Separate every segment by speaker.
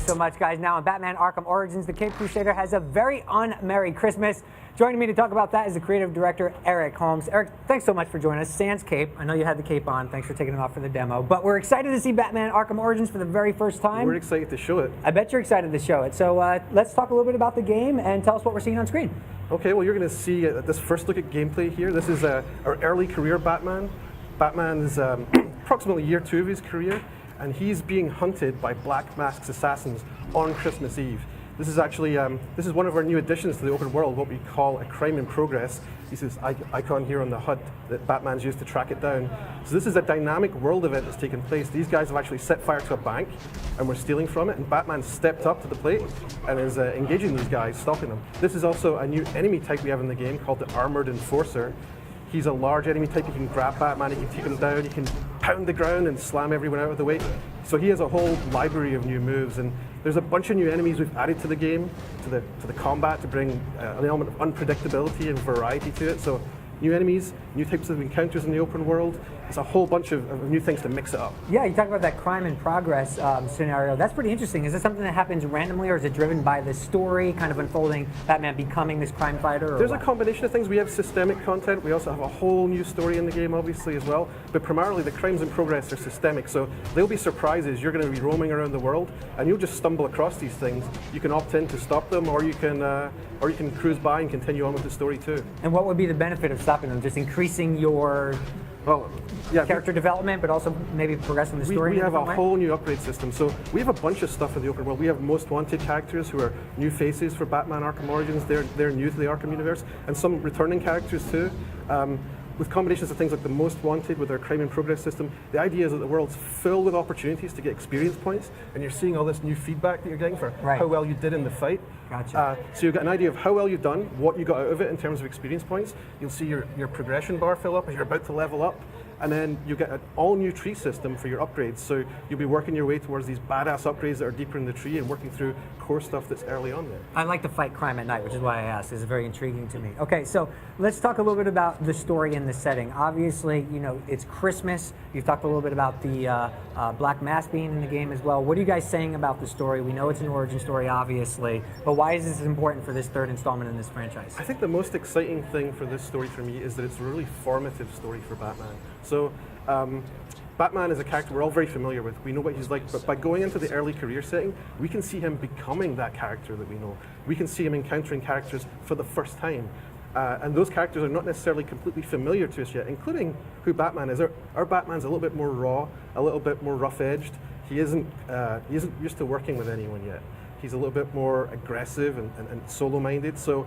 Speaker 1: so much, guys. Now in Batman Arkham Origins, the Cape Crusader has a very un-Merry Christmas. Joining me to talk about that is the creative director, Eric Holmes. Eric, thanks so much for joining us. Sans cape. I know you had the cape on. Thanks for taking it off for the demo. But we're excited to see Batman Arkham Origins for the very first time.
Speaker 2: We're excited to show it.
Speaker 1: I bet you're excited to show it. So let's talk a little bit about the game and tell us what we're seeing on screen.
Speaker 2: Okay, well, you're going to see this first look at gameplay here. This is our early career Batman. Batman is approximately year 2 of his career, and he's being hunted by Black Mask's assassins on Christmas Eve. This is actually this is one of our new additions to the open world, what we call a crime in progress. This is icon here on the HUD that Batman's used to track it down. So this is a dynamic world event that's taken place. These guys have actually set fire to a bank and we're stealing from it, and Batman stepped up to the plate and is engaging these guys, stopping them. This is also a new enemy type we have in the game called the Armored Enforcer. He's a large enemy type. You can grab Batman, you can take him down, you can pound the ground and slam everyone out of the way. So he has a whole library of new moves, and there's a bunch of new enemies we've added to the game, to the combat, to bring an element of unpredictability and variety to it. So new enemies, new types of encounters in the open world. It's a whole bunch of new things to mix it up.
Speaker 1: Yeah, you talk about that crime in progress scenario. That's pretty interesting. Is this something that happens randomly, or is it driven by the story kind of unfolding, Batman becoming this crime fighter?
Speaker 2: There's a combination of things. We have systemic content. We also have a whole new story in the game, obviously, as well. But primarily, the crimes in progress are systemic. So there'll be surprises. You're going to be roaming around the world, and you'll just stumble across these things. You can opt in to stop them, or you can cruise by and continue on with the story too.
Speaker 1: And what would be the benefit of stopping them? Just increasing your character development, but also maybe progressing the story?
Speaker 2: We have a whole new upgrade system. So we have a bunch of stuff in the open world. We have most wanted characters who are new faces for Batman Arkham Origins. They're new to the Arkham universe, and some returning characters too. With combinations of things like the most wanted with our crime in progress system, the idea is that the world's filled with opportunities to get experience points, and you're seeing all this new feedback that you're getting for how well you did in the fight.
Speaker 1: Gotcha.
Speaker 2: So you've got an idea of how well you've done, what you got out of it in terms of experience points. You'll see your progression bar fill up as you're about to level up. And then you get an all-new tree system for your upgrades. So you'll be working your way towards these badass upgrades that are deeper in the tree and working through core stuff that's early on there.
Speaker 1: I like to fight crime at night, which is why I asked. It's very intriguing to me. Okay, so let's talk a little bit about the story and the setting. Obviously, you know, it's Christmas. You've talked a little bit about the Black Mask being in the game as well. What are you guys saying about the story? We know it's an origin story, obviously, but why is this important for this third installment in this franchise?
Speaker 2: I think the most exciting thing for this story for me is that it's a really formative story for Batman. So Batman is a character we're all very familiar with. We know what he's like, but by going into the early career setting, we can see him becoming that character that we know. We can see him encountering characters for the first time. And those characters are not necessarily completely familiar to us yet, including who Batman is. Our Batman's a little bit more raw, a little bit more rough-edged. He isn't used to working with anyone yet. He's a little bit more aggressive and solo-minded, so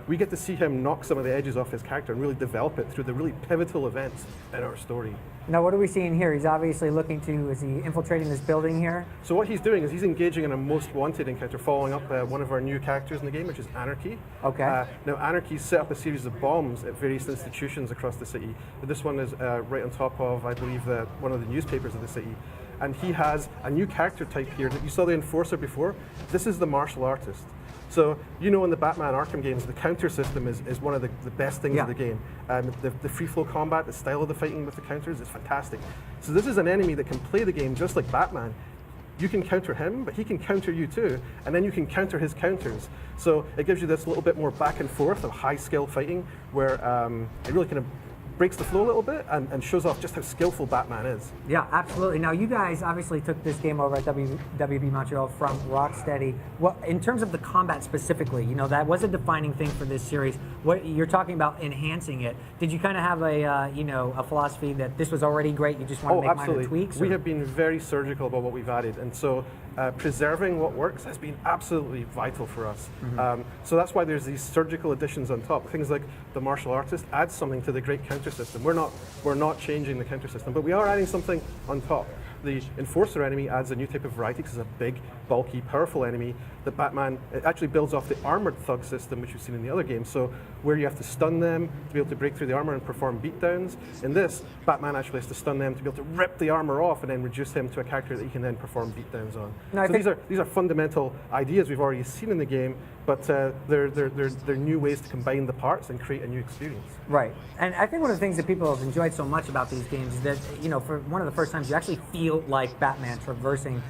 Speaker 2: we get to see him knock some of the edges off his character and really develop it through the really pivotal events in our story.
Speaker 1: Now, what are we seeing here? He's obviously looking to, is he infiltrating this building here?
Speaker 2: So what he's doing is he's engaging in a most wanted encounter, following up one of our new characters in the game, which is Anarchy.
Speaker 1: Okay.
Speaker 2: Now, Anarchy set up a series of bombs at various institutions across the city. This one is right on top of, I believe, one of the newspapers of the city. And he has a new character type here. You saw the Enforcer before. This is the martial artist. So, you know, in the Batman Arkham games, the counter system is one of the best things in the game. The free flow combat, the style of the fighting with the counters is fantastic. So this is an enemy that can play the game just like Batman. You can counter him, but he can counter you too, and then you can counter his counters. So it gives you this little bit more back and forth of high skill fighting, where it really kind of breaks the flow a little bit and shows off just how skillful Batman is.
Speaker 1: Yeah, absolutely. Now, you guys obviously took this game over at WB Montreal from Rocksteady. Well, in terms of the combat specifically, you know, that was a defining thing for this series. What you're talking about enhancing it. Did you kind of have a philosophy that this was already great, you just want to make minor tweaks?
Speaker 2: We have been very surgical about what we've added, and so preserving what works has been absolutely vital for us. So that's why there's these surgical additions on top. Things like the martial artist adds something to the great counter system. We're not changing the counter system, but we are adding something on top. The Enforcer enemy adds a new type of variety because it's a big, bulky, powerful enemy that Batman, it actually builds off the armored thug system, which you've seen in the other games. So where you have to stun them to be able to break through the armor and perform beatdowns. In this, Batman actually has to stun them to be able to rip the armor off and then reduce him to a character that he can then perform beatdowns on. No, so these are fundamental ideas we've already seen in the game, but they're new ways to combine the parts and create a new experience.
Speaker 1: Right, and I think one of the things that people have enjoyed so much about these games is that, you know, for one of the first times you actually feel feel like Batman traversing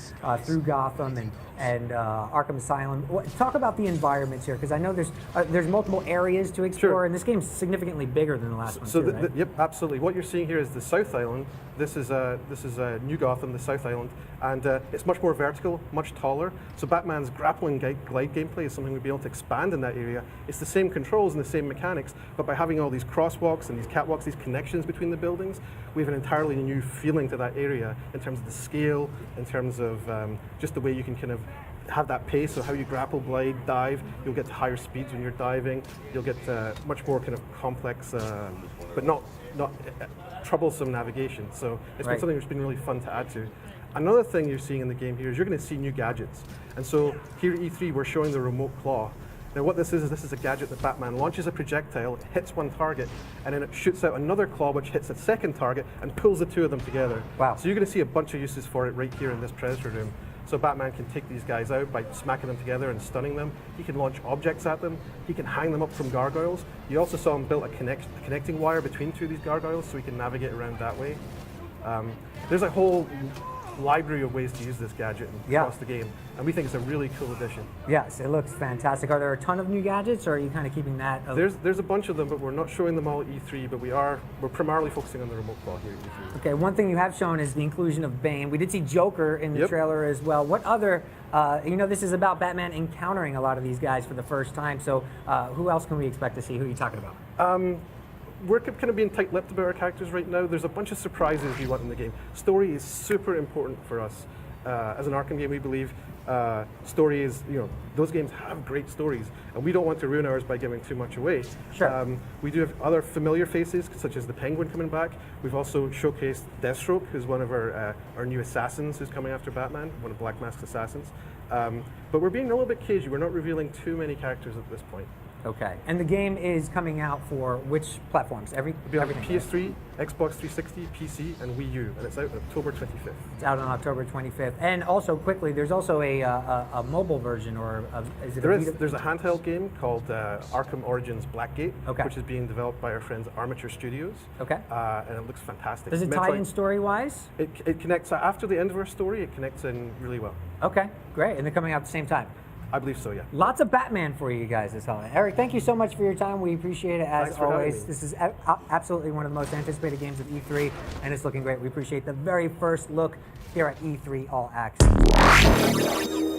Speaker 1: through Gotham and Arkham Asylum. Talk about the environments here, because I know there's multiple areas to explore,
Speaker 2: Sure.
Speaker 1: and this game's significantly bigger than the last one.
Speaker 2: So,
Speaker 1: too, right?
Speaker 2: yep, absolutely. What you're seeing here is the South Island. This is New Gotham, the South Island, and it's much more vertical, much taller. So Batman's grappling glide gameplay is something we'll be able to expand in that area. It's the same controls and the same mechanics, but by having all these crosswalks and these catwalks, these connections between the buildings, we have an entirely new feeling to that area in terms of the scale, in terms of just the way you can kind of have that pace, so how you grapple, glide, dive. You'll get to higher speeds when you're diving. You'll get much more kind of complex, but not troublesome navigation. So it's been something that's been really fun to add to. Another thing you're seeing in the game here is you're going to see new gadgets. And so here at E3, we're showing the remote claw. Now what this is a gadget that Batman launches a projectile, it hits one target, and then it shoots out another claw which hits a second target and pulls the two of them together.
Speaker 1: Wow.
Speaker 2: So you're going to see a bunch of uses for it right here in this Predator room. So Batman can take these guys out by smacking them together and stunning them. He can launch objects at them. He can hang them up from gargoyles. You also saw him build a connecting wire between two of these gargoyles so he can navigate around that way. There's a whole library of ways to use this gadget across the game, and we think it's a really cool addition.
Speaker 1: Yes, it looks fantastic. Are there a ton of new gadgets, or are you kind of keeping that?
Speaker 2: There's a bunch of them, but we're not showing them all at E3, but we're primarily focusing on the remote claw here at E3.
Speaker 1: Okay, one thing you have shown is the inclusion of Bane. We did see Joker in the trailer as well. What other, this is about Batman encountering a lot of these guys for the first time, so who else can we expect to see? Who are you talking about?
Speaker 2: We're kind of being tight-lipped about our characters right now. There's a bunch of surprises we want in the game. Story is super important for us. As an Arkham game, we believe story is, those games have great stories, and we don't want to ruin ours by giving too much away.
Speaker 1: Sure.
Speaker 2: We do have other familiar faces, such as the Penguin coming back. We've also showcased Deathstroke, who's one of our new assassins who's coming after Batman, one of Black Mask's assassins. But we're being a little bit cagey. We're not revealing too many characters at this point.
Speaker 1: Okay, and the game is coming out for which platforms?
Speaker 2: It'll be on PS3, Xbox 360, PC, and Wii U, and it's out on October 25th.
Speaker 1: It's out on October 25th. And also, quickly, there's also a mobile version, or is it
Speaker 2: There's a handheld game called Arkham Origins Blackgate, which is being developed by our friends at Armature Studios.
Speaker 1: Okay.
Speaker 2: And it looks fantastic.
Speaker 1: Does it tie in story-wise?
Speaker 2: It connects, after the end of our story, it connects in really well.
Speaker 1: Okay, great. And they're coming out at the same time?
Speaker 2: I believe so, yeah.
Speaker 1: Lots of Batman for you guys this holiday. Eric, thank you so much for your time. We appreciate it as always. This is absolutely one of the most anticipated games of E3, and it's looking great. We appreciate the very first look here at E3 All Access.